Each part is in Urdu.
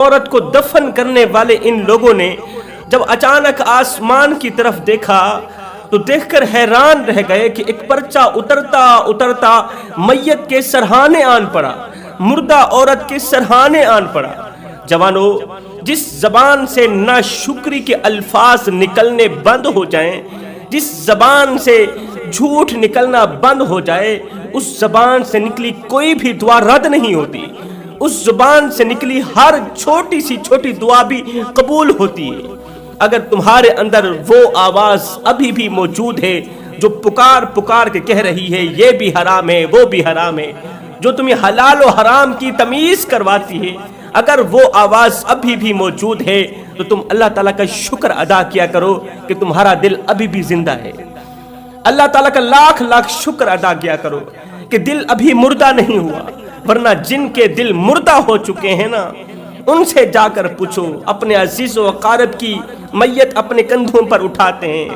عورت کو دفن کرنے والے ان لوگوں نے جب اچانک آسمان کی طرف دیکھا تو دیکھ کر حیران رہ گئے کہ ایک پرچہ اترتا اترتا میت کے سرہانے آن پڑا، مردہ عورت کے سرہانے آن پڑا۔ جوانو، جس زبان سے ناشکری کے الفاظ نکلنے بند ہو جائیں، جس زبان سے جھوٹ نکلنا بند ہو جائے، اس زبان سے نکلی کوئی بھی دعا رد نہیں ہوتی، اس زبان سے نکلی ہر چھوٹی سی چھوٹی دعا بھی قبول ہوتی ہے۔ اگر تمہارے اندر وہ آواز ابھی بھی موجود ہے جو پکار پکار کے کہہ رہی ہے یہ بھی حرام ہے وہ بھی حرام ہے، جو تمہیں حلال و حرام کی تمیز کرواتی ہے، اگر وہ آواز ابھی بھی موجود ہے تو تم اللہ تعالیٰ کا شکر ادا کیا کرو کہ تمہارا دل ابھی بھی زندہ ہے۔ اللہ تعالیٰ کا لاکھ لاکھ شکر ادا کیا کرو کہ دل ابھی مردہ نہیں ہوا، ورنہ جن کے دل مردہ ہو چکے ہیں نا، ان سے جا کر پوچھو، اپنے عزیز و اقارب کی میت اپنے کندھوں پر اٹھاتے ہیں،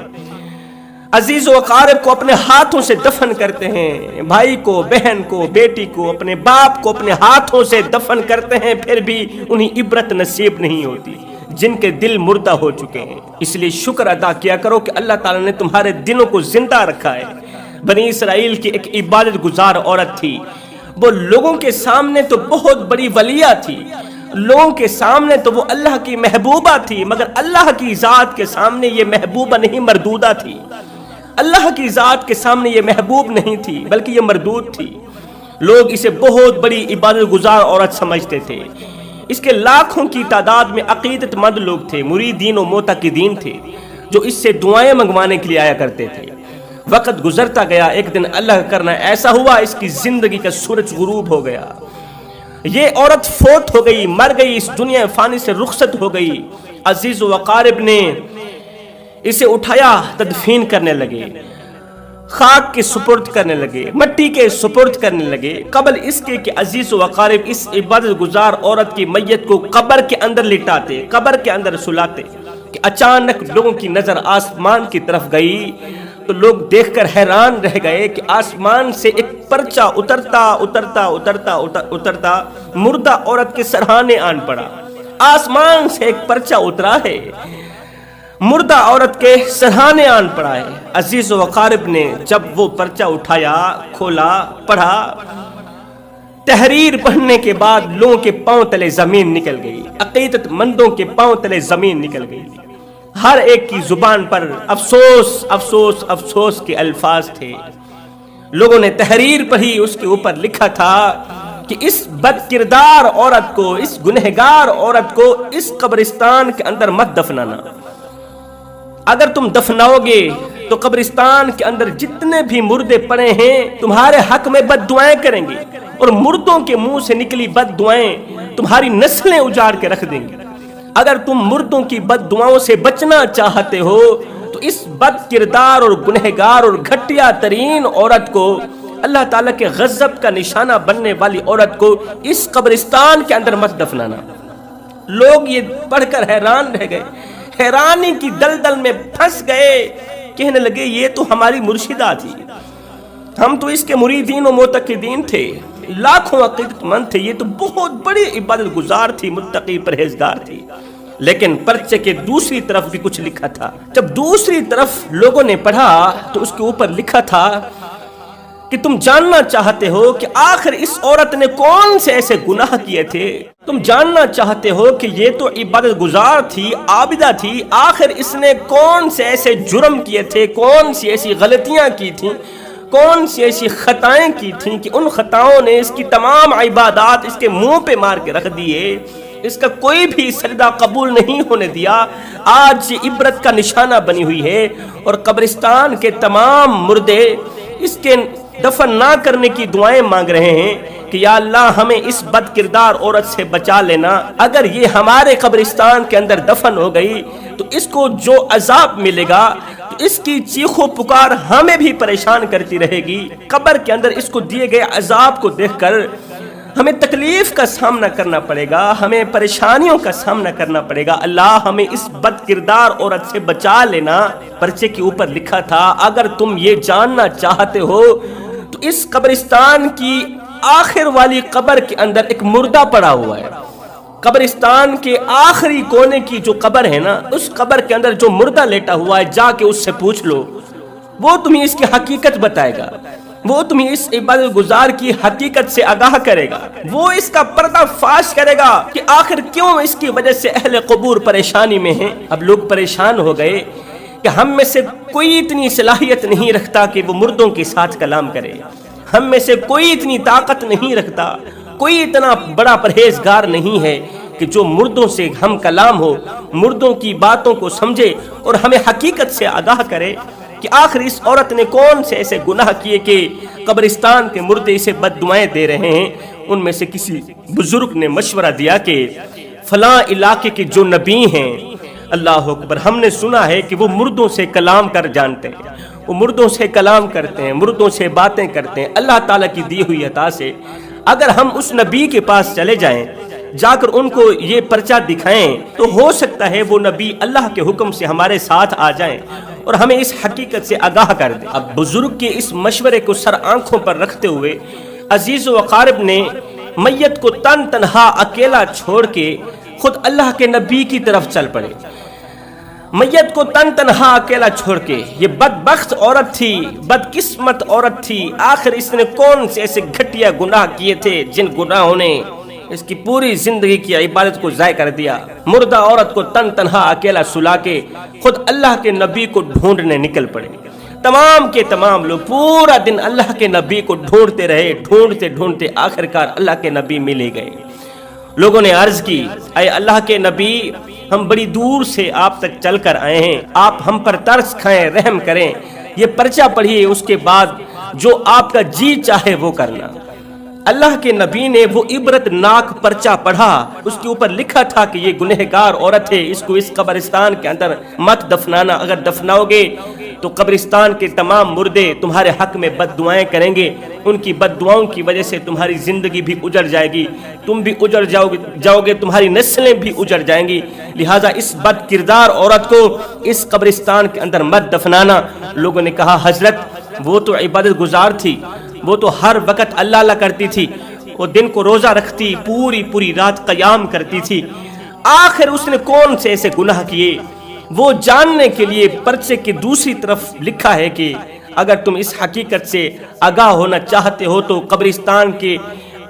عزیز و اقارب کو اپنے ہاتھوں سے دفن کرتے ہیں، بھائی کو، بہن کو، بیٹی کو، اپنے باپ کو اپنے ہاتھوں سے دفن کرتے ہیں، پھر بھی انہیں عبرت نصیب نہیں ہوتی جن کے دل مردہ ہو چکے ہیں۔ اس لیے شکر ادا کیا کرو کہ اللہ تعالیٰ نے تمہارے دلوں کو زندہ رکھا ہے۔ بنی اسرائیل کی ایک عبادت گزار عورت تھی، وہ لوگوں کے سامنے تو بہت بڑی ولیہ تھی، لوگوں کے سامنے تو وہ اللہ کی محبوبہ تھی، مگر اللہ کی ذات کے سامنے یہ محبوبہ نہیں مردودہ تھی۔ اللہ کی ذات کے سامنے یہ محبوب نہیں تھی بلکہ یہ مردود تھی۔ لوگ اسے بہت بڑی عبادت گزار عورت سمجھتے تھے۔ اس کے لاکھوں کی تعداد میں عقیدت مند لوگ تھے، مریدین و معتقدین تھے جو اس سے دعائیں منگوانے کے لیے آیا کرتے تھے۔ وقت گزرتا گیا، ایک دن اللہ کا کرنا ایسا ہوا اس کی زندگی کا سورج غروب ہو گیا، یہ عورت فوت ہو گئی، مر گئی، اس دنیا فانی سے رخصت ہو گئی۔ عزیز و اقارب نے اسے اٹھایا، تدفین کرنے لگے، خاک کے سپرد کرنے لگے، مٹی کے سپرد کرنے لگے، قبل اس کے کہ عزیز و اقارب اس عبادت گزار عورت کی میت کو قبر کے اندر لٹاتے، قبر کے اندر سلاتے، کہ اچانک لوگوں کی نظر آسمان کی طرف گئی تو لوگ دیکھ کر حیران رہ گئے کہ آسمان سے ایک پرچہ اترتا اترتا اترتا اترتا مردہ عورت کے سرہانے آن پڑا۔ آسمان سے ایک پرچہ اترا ہے، مردہ عورت کے سرہانے آن پڑا ہے۔ عزیز و اقارب نے جب وہ پرچہ اٹھایا، کھولا، پڑھا، تحریر پڑھنے کے بعد لوگوں کے پاؤں تلے زمین نکل گئی، عقیدت مندوں کے پاؤں تلے زمین نکل گئی۔ ہر ایک کی زبان پر افسوس افسوس افسوس کے الفاظ تھے۔ لوگوں نے تحریر پڑھی، اس کے اوپر لکھا تھا کہ اس بد کردار عورت کو، اس گنہگار عورت کو اس قبرستان کے اندر مت دفنانا، اگر تم دفناؤ گے تو قبرستان کے اندر جتنے بھی مردے پڑے ہیں تمہارے حق میں بد دعائیں کریں گے، اور مردوں کے منہ سے نکلی بد دعائیں تمہاری نسلیں اجاڑ کے رکھ دیں گے۔ اگر تم مردوں کی بد دعاؤں سے بچنا چاہتے ہو تو اس بد کردار اور گنہگار اور گھٹیا ترین عورت کو، اللہ تعالیٰ کے غضب کا نشانہ بننے والی عورت کو اس قبرستان کے اندر مت دفنانا۔ لوگ یہ پڑھ کر حیران رہ گئے، حیرانی کی دلدل میں پھنس گئے، کہنے لگے یہ تو ہماری مرشدہ تھی، ہم تو اس کے مریدین و معتقدین تھے، لاکھوں عقیدت مند تھے، یہ تو بہت بڑی عبادت گزار تھی، متقی پرہیزگار تھی۔ لیکن پرچے کے دوسری طرف بھی کچھ لکھا تھا۔ جب دوسری طرف لوگوں نے پڑھا تو اس کے اوپر لکھا تھا کہ تم جاننا چاہتے ہو کہ آخر اس عورت نے کون سے ایسے گناہ کیے تھے، تم جاننا چاہتے ہو کہ یہ تو عبادت گزار تھی، عابدہ تھی، آخر اس نے کون سے ایسے جرم کیے تھے، کون سی ایسی غلطیاں کی تھیں، کون سی ایسی خطائیں کی تھیں کہ ان خطاؤں نے اس کی تمام عبادات اس کے منہ پہ مار کے رکھ دیے، اس کا کوئی بھی سجدہ قبول نہیں ہونے دیا۔ آج یہ عبرت کا نشانہ بنی ہوئی ہے، اور قبرستان کے تمام مردے اس کے دفن نہ کرنے کی دعائیں مانگ رہے ہیں کہ یا اللہ ہمیں اس بد کردار عورت سے بچا لینا، اگر یہ ہمارے قبرستان کے اندر دفن ہو گئی تو اس کو جو عذاب ملے گا تو اس کی چیخ و پکار ہمیں بھی پریشان کرتی رہے گی، قبر کے اندر اس کو دیے گئے عذاب کو دیکھ کر ہمیں تکلیف کا سامنا کرنا پڑے گا، ہمیں پریشانیوں کا سامنا کرنا پڑے گا، اللہ ہمیں اس بد کردار عورت سے بچا لینا۔ پرچے کے اوپر لکھا تھا اگر تم یہ جاننا چاہتے ہو تو اس قبرستان کی آخر والی قبر کے اندر ایک مردہ پڑا ہوا ہے، قبرستان کے آخری کونے کی جو قبر ہے نا، اس قبر کے اندر جو مردہ لیٹا ہوا ہے، جا کے اس سے پوچھ لو، وہ تمہیں اس کی حقیقت بتائے گا، وہ تمہیں اس عبادت گزار کی حقیقت سے آگاہ کرے گا، وہ اس کا پردہ فاش کرے گا کہ آخر کیوں اس کی وجہ سے اہل قبور پریشانی میں ہیں۔ اب لوگ پریشان ہو گئے کہ ہم میں سے کوئی اتنی صلاحیت نہیں رکھتا کہ وہ مردوں کے ساتھ کلام کرے، ہم میں سے کوئی اتنی طاقت نہیں رکھتا، کوئی اتنا بڑا پرہیزگار نہیں ہے کہ جو مردوں سے ہم کلام ہو، مردوں کی باتوں کو سمجھے اور ہمیں حقیقت سے آگاہ کرے کہ آخر اس عورت نے کون سے ایسے گناہ کیے کہ قبرستان کے مردے اسے بد دعائیں دے رہے ہیں۔ ان میں سے کسی بزرگ نے مشورہ دیا کہ فلاں علاقے کے جو نبی ہیں، اللہ اکبر، ہم نے سنا ہے کہ وہ مردوں سے کلام کر جانتے ہیں، وہ مردوں سے کلام کرتے ہیں، مردوں سے باتیں کرتے ہیں اللہ تعالیٰ کی دی ہوئی عطا سے۔ اگر ہم اس نبی کے پاس چلے جائیں، جا کر ان کو یہ پرچہ دکھائیں، تو ہو سکتا ہے وہ نبی اللہ کے حکم سے ہمارے ساتھ آ جائیں اور ہمیں اس حقیقت سے آگاہ کر دیں۔ اب بزرگ کے اس مشورے کو سر آنکھوں پر رکھتے ہوئے عزیز و اقارب نے میت کو تنہا اکیلا چھوڑ کے خود اللہ کے نبی کی طرف چل پڑے۔ میت کو تنہا اکیلا چھوڑ کے، یہ بدبخت عورت تھی، بدقسمت عورت تھی، آخر اس نے کون سے ایسے گھٹیا گناہ کیے تھے جن گناہوں نے اس کی پوری زندگی کی عبادت کو ضائع کر دیا۔ مردہ عورت کو تنہا اکیلا سلا کے خود اللہ کے نبی کو ڈھونڈنے نکل پڑے۔ تمام کے تمام لوگ پورا دن اللہ کے نبی کو ڈھونڈتے رہے، ڈھونڈتے آخرکار اللہ کے نبی مل ہی گئے۔ لوگوں نے عرض کی، اے اللہ کے نبی، ہم بڑی دور سے آپ تک چل کر آئے ہیں، آپ ہم پر ترس کھائیں، رحم کریں، یہ پرچہ پڑھیے، اس کے بعد جو آپ کا جی چاہے وہ کرنا۔ اللہ کے نبی نے وہ عبرت ناک پرچہ پڑھا، اس کے اوپر لکھا تھا کہ یہ گنہگار عورت ہے، اس کو اس قبرستان کے اندر مت دفنانا، اگر دفناؤ گے تو قبرستان کے تمام مردے تمہارے حق میں بد دعائیں کریں گے، ان کی بد دعاؤں کی وجہ سے تمہاری زندگی بھی اجڑ جائے گی، تم بھی اجڑ جاؤ گے، تمہاری نسلیں بھی اجڑ جائیں گی، لہٰذا اس بد کردار عورت کو اس قبرستان کے اندر مت دفنانا۔ لوگوں نے کہا حضرت وہ تو عبادت گزار تھی، وہ تو ہر وقت اللہ اللہ کرتی تھی، وہ دن کو روزہ رکھتی، پوری رات قیام کرتی تھی، آخر اس نے کون سے ایسے گناہ کیے؟ وہ جاننے کے لیے پرچے کی دوسری طرف لکھا ہے کہ اگر تم اس حقیقت سے آگاہ ہونا چاہتے ہو تو قبرستان کے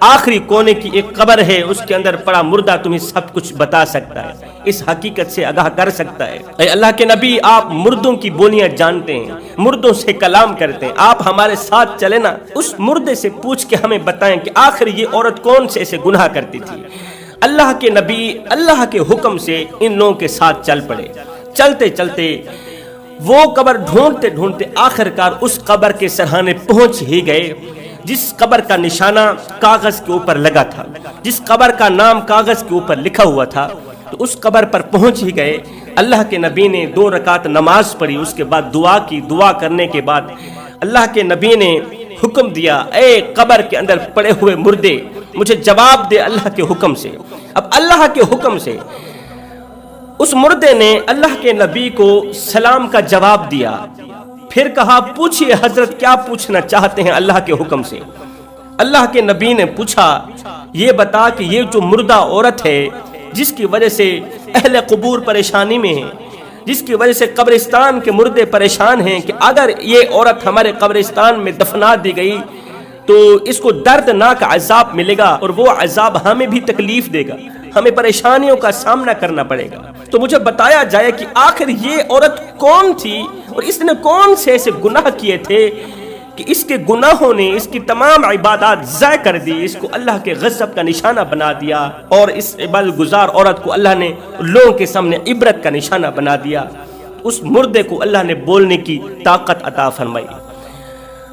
آخری کونے کی ایک قبر ہے، اس کے اندر پڑا مردہ تمہیں سب کچھ بتا سکتا ہے، اس حقیقت سے آگاہ کر سکتا ہے۔ اے اللہ کے نبی، آپ مردوں کی بولیاں جانتے ہیں، مردوں سے کلام کرتے ہیں، آپ ہمارے ساتھ چلے نا، اس مردے سے پوچھ کے ہمیں بتائیں کہ آخر یہ عورت کون سے ایسے گناہ کرتی تھی۔ اللہ کے نبی اللہ کے حکم سے ان لوگوں کے ساتھ چل پڑے۔ چلتے وہ قبر ڈھونڈتے آخرکار اس قبر کے سرہانے پہنچ ہی گئے جس قبر کا نشانہ کاغذ کے اوپر لگا تھا، جس قبر کا نام کاغذ کے اوپر لکھا ہوا تھا، تو اس قبر پر پہنچ ہی گئے۔ اللہ کے نبی نے 2 رکعت نماز پڑھی، اس کے بعد دعا کی، دعا کرنے کے بعد اللہ کے نبی نے حکم دیا، اے قبر کے اندر پڑے ہوئے مردے مجھے جواب دے اللہ کے حکم سے۔ اب اللہ کے حکم سے اس مردے نے اللہ کے نبی کو سلام کا جواب دیا، پھر کہا پوچھئے حضرت کیا پوچھنا چاہتے ہیں اللہ کے حکم سے۔ اللہ کے نبی نے پوچھا یہ بتا کہ یہ جو مردہ عورت ہے جس کی وجہ سے اہل قبور پریشانی میں ہیں، جس کی وجہ سے قبرستان کے مردے پریشان ہیں کہ اگر یہ عورت ہمارے قبرستان میں دفنا دی گئی تو اس کو دردناک عذاب ملے گا اور وہ عذاب ہمیں بھی تکلیف دے گا، ہمیں پریشانیوں کا سامنا کرنا پڑے گا، تو مجھے بتایا جائے کہ آخر یہ عورت کون تھی اور اس نے کون سے ایسے گناہ کیے تھے کہ اس کے گناہوں نے اس کی تمام عبادات ضائع کر دی، اس کو اللہ کے غضب کا نشانہ بنا دیا، اور اس عبادت گزار عورت کو اللہ نے لوگوں کے سامنے عبرت کا نشانہ بنا دیا۔ اس مردے کو اللہ نے بولنے کی طاقت عطا فرمائی۔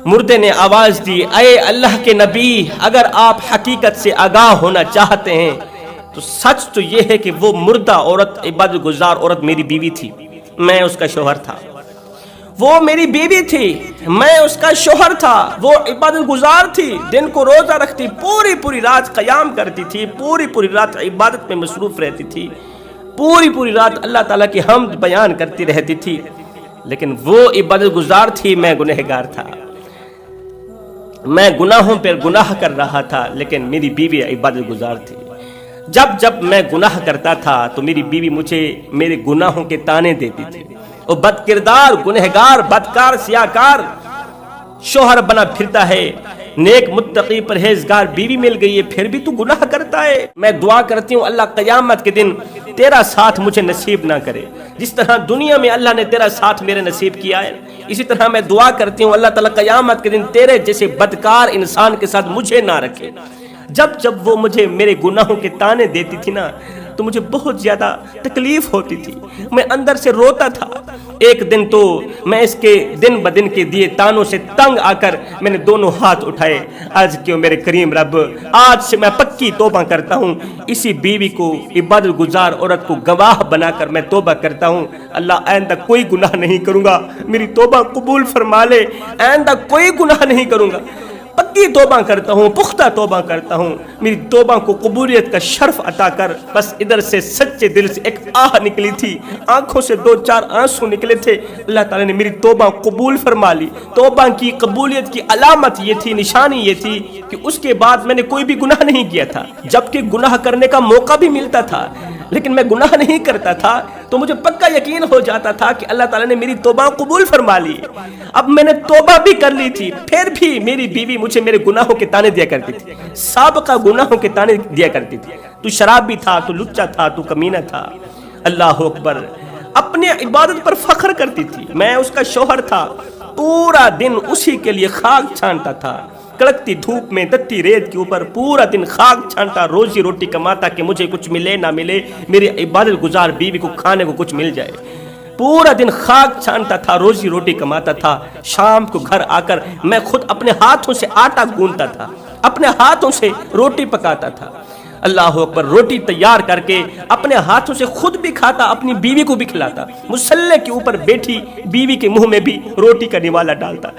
مردے نے آواز دی، اے اللہ کے نبی، اگر آپ حقیقت سے آگاہ ہونا چاہتے ہیں تو سچ تو یہ ہے کہ وہ مردہ عورت، عبادت گزار عورت میری بیوی تھی، میں اس کا شوہر تھا۔ وہ میری بیوی تھی، میں اس کا شوہر تھا، وہ عبادت گزار تھی، دن کو روزہ رکھتی، پوری رات قیام کرتی تھی، پوری رات عبادت میں مصروف رہتی تھی، پوری رات اللہ تعالیٰ کی حمد بیان کرتی رہتی تھی، لیکن وہ عبادت گزار تھی، میں گنہگار تھا، میں گناہوں پر گناہ کر رہا تھا، لیکن میری بیوی عبادت گزار تھی۔ جب جب میں گناہ کرتا تھا تو میری بیوی مجھے میرے گناہوں کے تانے دیتی تھی. وہ بد کردار، گنہگار، بدکار، سیاہکار شوہر بنا پھرتا ہے، نیک متقی پرہیزگار بیوی مل گئی ہے، پھر بھی تو گناہ کرتا ہے. میں دعا کرتی ہوں اللہ قیامت کے دن تیرا ساتھ مجھے نصیب نہ کرے. جس طرح دنیا میں اللہ نے تیرا ساتھ میرے نصیب کیا ہے، اسی طرح میں دعا کرتی ہوں اللہ تعالیٰ قیامت کے دن تیرے جیسے بدکار انسان کے ساتھ مجھے نہ رکھے. جب جب وہ مجھے میرے گناہوں کے تانے دیتی تھی نا تو مجھے بہت زیادہ تکلیف ہوتی تھی، میں اندر سے روتا تھا. ایک دن تو میں اس کے دن بدن کے دیے تانوں سے تنگ آ کر میں نے دونوں ہاتھ اٹھائے. آج کیوں میرے کریم رب، آج سے میں پکی توبہ کرتا ہوں. اسی بیوی کو، عبادت گزار عورت کو گواہ بنا کر میں توبہ کرتا ہوں. اللہ آئندہ کوئی گناہ نہیں کروں گا، میری توبہ قبول فرما لے. آئندہ کوئی گناہ نہیں کروں گا، پکی توبہ کرتا ہوں، پختہ توبہ کرتا ہوں. میری توبہ کو قبولیت کا شرف عطا کر. بس ادھر سے سچے دل سے ایک آہ نکلی تھی، آنکھوں سے 2-4 آنسو نکلے تھے. اللہ تعالیٰ نے میری توبہ قبول فرما لی. توبہ کی قبولیت کی علامت یہ تھی، نشانی یہ تھی کہ اس کے بعد میں نے کوئی بھی گناہ نہیں کیا تھا. جبکہ گناہ کرنے کا موقع بھی ملتا تھا لیکن میں گناہ نہیں کرتا تھا، تو مجھے پکا یقین ہو جاتا تھا کہ اللہ تعالیٰ نے میری توبہ قبول فرما لی. اب میں نے توبہ بھی کر لی تھی، پھر بھی میری بیوی مجھے میرے گناہوں کے تانے دیا کرتی تھی، سابقہ گناہوں کے تانے دیا کرتی تھی. تو شرابی تھا، تو لچا تھا، تو کمینہ تھا. اللہ اکبر. اپنے عبادت پر فخر کرتی تھی. میں اس کا شوہر تھا، پورا دن اسی کے لیے خاک چھانتا تھا. کڑکتی دھوپ میں، تتی ریت کے اوپر پورا دن خاک چھانتا، روزی روٹی کماتا کہ مجھے کچھ ملے نہ ملے، میری عبادت گزار بیوی کو کھانے کو کچھ مل جائے. پورا دن خاک چھانتا تھا، روزی روٹی کماتا تھا. شام کو گھر آ کر میں خود اپنے ہاتھوں سے آٹا گوندتا تھا، اپنے ہاتھوں سے روٹی پکاتا تھا. اللہ اکبر. روٹی تیار کر کے اپنے ہاتھوں سے خود بھی کھاتا، اپنی بیوی کو بھی کھلاتا. مصلے کے اوپر بیٹھی بیوی کے منہ میں بھی روٹی کا نوالا ڈالتا،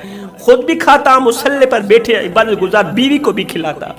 خود بھی کھاتا، مصلے پر بیٹھے عبادت گزار بیوی کو بھی کھلاتا.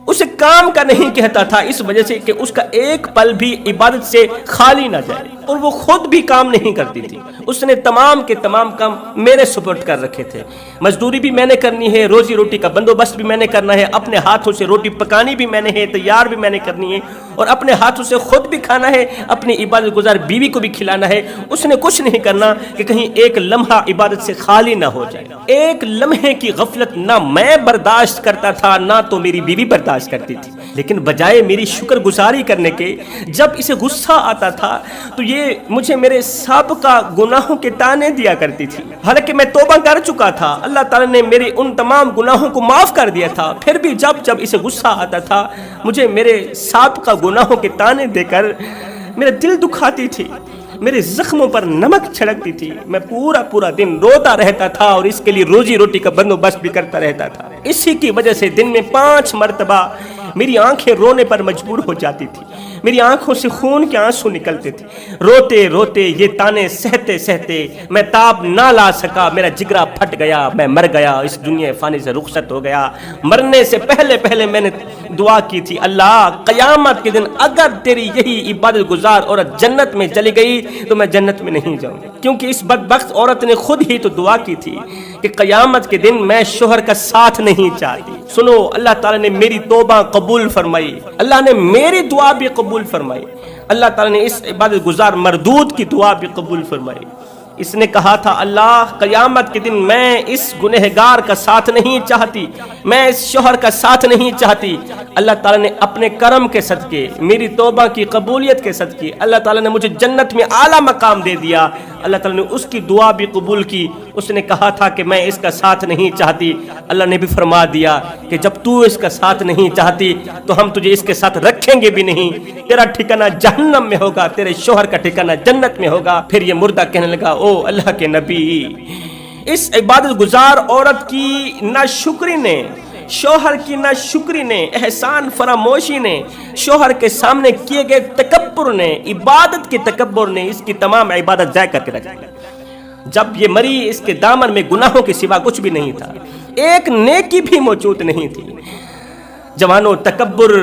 اسے کام کا نہیں کہتا تھا، اس وجہ سے کہ اس کا ایک پل بھی عبادت سے خالی نہ جائے. اور وہ خود بھی کام نہیں کرتی تھی، اس نے تمام کے تمام کام میرے سپرد کر رکھے تھے. مزدوری بھی میں نے کرنی ہے، روزی روٹی کا بندوبست بھی میں نے کرنا ہے، اپنے ہاتھوں سے روٹی پکانی بھی میں نے ہے، تیار بھی میں نے کرنی ہے، اور اپنے ہاتھوں سے خود بھی کھانا ہے، اپنی عبادت گزار بیوی کو بھی کھلانا ہے. اس نے کچھ نہیں کرنا کہ کہیں ایک لمحہ عبادت سے خالی نہ ہو جائے. ایک لمحے کی غفلت نہ میں برداشت کرتا تھا، نہ تو میری بیوی برداشت کرتی تھی. لیکن بجائے میری شکر گزاری کرنے کے، جب اسے غصہ آتا تھا تو یہ مجھے میرے سابقہ گناہوں کے تانے دیا کرتی تھی. حالانکہ میں توبہ کر چکا تھا، اللہ تعالیٰ نے میرے ان تمام گناہوں کو معاف کر دیا تھا. پھر بھی جب جب اسے غصہ آتا تھا مجھے میرے سابقہ گناہوں کے تانے دے کر میرا دل دکھاتی تھی، میرے زخموں پر نمک چھڑکتی تھی. میں پورا دن روتا رہتا تھا اور اس کے لیے روزی روٹی کا بندوبست بھی کرتا رہتا تھا. اسی کی وجہ سے دن میں 5 مرتبہ میری آنکھیں رونے پر مجبور ہو جاتی تھی. میری آنکھوں سے خون کے آنسو نکلتے تھے. روتے روتے یہ تانے سہتے سہتے میں تاب نہ لا سکا. میرا جگرا پھٹ گیا، میں مر گیا، اس دنیا فانی سے رخصت ہو گیا. مرنے سے پہلے میں نے دعا کی تھی، اللہ قیامت کے دن اگر تیری یہی عبادت گزار عورت جنت میں چلی گئی تو میں جنت میں نہیں جاؤں گی. کیونکہ اس بدبخت عورت نے خود ہی تو دعا کی تھی کہ قیامت کے دن میں شوہر کا ساتھ نہیں چاہتی. سنو، اللہ تعالیٰ نے میری توبہ قبول فرمائی، اللہ نے میری دعا بھی قبول فرمائی، اللہ تعالیٰ نے اس عبادت گزار مردود کی دعا بھی قبول فرمائی. اس نے کہا تھا، اللہ قیامت کے دن میں اس گنہگار کا ساتھ نہیں چاہتی، میں اس شوہر کا ساتھ نہیں چاہتی. اللہ تعالیٰ نے اپنے کرم کے صدقے، میری توبہ کی قبولیت کے صدقے، اللہ تعالیٰ نے مجھے جنت میں اعلیٰ مقام دے دیا. اللہ تعالیٰ نے اس کی دعا بھی قبول کی. اس نے کہا تھا کہ میں اس کا ساتھ نہیں چاہتی، اللہ نے بھی فرما دیا کہ جب تو اس کا ساتھ نہیں چاہتی تو ہم تجھے اس کے ساتھ رکھیں گے بھی نہیں. تیرا ٹھکانہ جہنم میں ہوگا، تیرے شوہر کا ٹھکانہ جنت میں ہوگا. پھر یہ مردہ کہنے لگا، او اللہ کے نبی، اس عبادت گزار عورت کی ناشکری نے، شوہر کی ناشکری نے، احسان فراموشی نے، شوہر کے سامنے کیے گئے تکبر نے، عبادت کے تکبر نے اس کی تمام عبادت ضائع کر کے رکھ دی. جب یہ مری اس کے دامن میں گناہوں کے سوا کچھ بھی نہیں تھا، ایک نیکی بھی موجود نہیں تھی. جوانوں، تکبر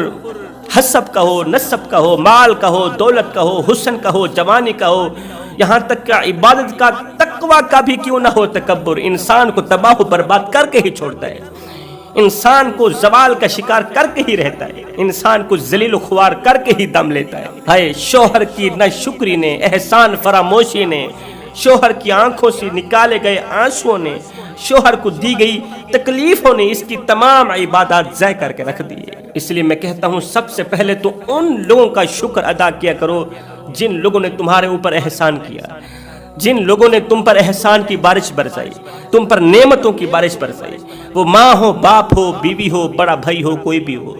حسب کا ہو، نسب کا ہو، مال کا ہو، دولت کا ہو، حسن کا ہو، جوانی کا ہو، یہاں تک کہ عبادت کا، تقوی کا بھی کیوں نہ ہو، تکبر انسان کو تباہ و برباد کر کے ہی چھوڑتا ہے. انسان کو زوال کا شکار کر کے ہی رہتا ہے، انسان کو ذلیل و خوار کر کے ہی دم لیتا ہے۔ ہائے شوہر کی نہ شکری نے، احسان فراموشی نے، شوہر کی آنکھوں سے نکالے گئے آنسوؤں نے، شوہر کو دی گئی تکلیفوں نے اس کی تمام عبادات ضائع کر کے رکھ دی۔ اس لیے میں کہتا ہوں سب سے پہلے تو ان لوگوں کا شکر ادا کیا کرو جن لوگوں نے تمہارے اوپر احسان کیا، جن لوگوں نے تم پر احسان کی بارش برسائی، تم پر نعمتوں کی بارش برسائی، وہ ماں ہو، باپ ہو، بیوی ہو، بڑا بھائی ہو، کوئی بھی ہو،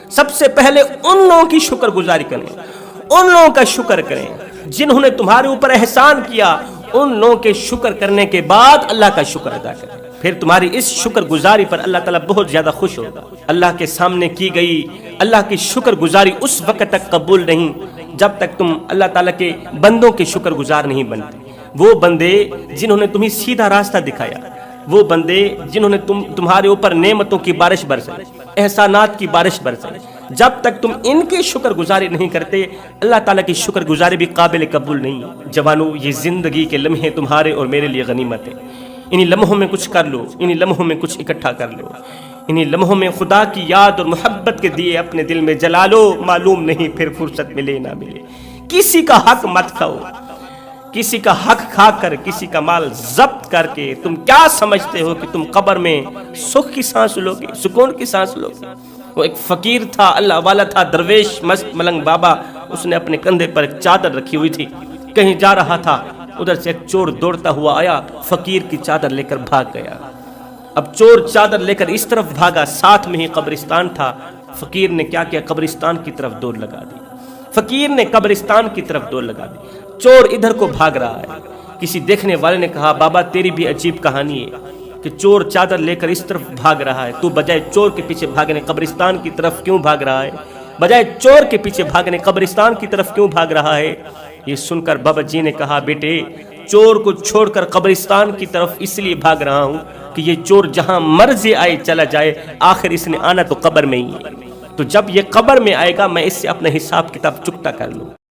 سب سے پہلے ان لوگوں کی شکر گزاری کریں، ان لوگوں کا شکر کریں جنہوں نے تمہارے اوپر احسان کیا، ان لوگوں کے شکر کرنے کے بعد اللہ کا شکر ادا کریں، پھر تمہاری اس شکر گزاری پر اللہ تعالیٰ بہت زیادہ خوش ہوگا۔ اللہ کے سامنے کی گئی اللہ کی شکر گزاری اس وقت تک قبول نہیں جب تک تم اللہ تعالیٰ کے بندوں کے شکر گزار نہیں بنتے۔ وہ بندے جنہوں نے تمہیں سیدھا راستہ دکھایا، وہ بندے جنہوں نے تمہارے اوپر نعمتوں کی بارش برسائی، احسانات کی بارش برسائی، جب تک تم ان کی شکر گزاری نہیں کرتے اللہ تعالیٰ کی شکر گزاری بھی قابل قبول نہیں۔ جوانو، یہ زندگی کے لمحے تمہارے اور میرے لیے غنیمت ہے، انہی لمحوں میں کچھ کر لو، انہی لمحوں میں کچھ اکٹھا کر لو، انہی لمحوں میں خدا کی یاد اور محبت کے دیے اپنے دل میں جلا لو، معلوم نہیں پھر فرصت ملے نہ ملے۔ کسی کا حق مت کھاؤ، کسی کا حق کھا کر کسی کا مال ضبط کر کے تم کیا سمجھتے ہو کہ تم قبر میں سکھ کی سانس لو گے، سکون کی سانس لو گے؟ وہ ایک فقیر تھا، اللہ والا تھا، درویش مست ملنگ بابا، اس نے اپنے کندھے پر ایک چادر رکھی ہوئی تھی، کہیں جا رہا تھا، ادھر سے ایک چور دوڑتا ہوا آیا، فقیر کی چادر لے کر بھاگ گیا۔ اب چور چادر لے کر اس طرف بھاگا، ساتھ میں ہی قبرستان تھا، فقیر نے کیا کیا، قبرستان کی طرف دوڑ لگا دی، فقیر نے قبرستان کی طرف دوڑ لگا دی، چور ادھر کو بھاگ رہا ہے۔ کسی دیکھنے والے نے کہا بابا تیری بھی عجیب کہانی ہے کہ چور چادر لے کر اس طرف بھاگ رہا ہے، تو بجائے چور کے پیچھے بھاگنے قبرستان کی طرف کیوں بھاگ رہا ہے؟ بجائے چور کے پیچھے بھاگنے قبرستان کی طرف کیوں بھاگ رہا ہے؟ یہ سن کر بابا جی نے کہا بیٹے چور کو چھوڑ کر قبرستان کی طرف اس لیے بھاگ رہا ہوں کہ یہ چور جہاں مرضی آئے چلا جائے، آخر اس نے آنا تو قبر میں ہی ہے، تو جب یہ قبر میں آئے گا میں اس سے اپنا حساب کتاب چکتا کر لوں۔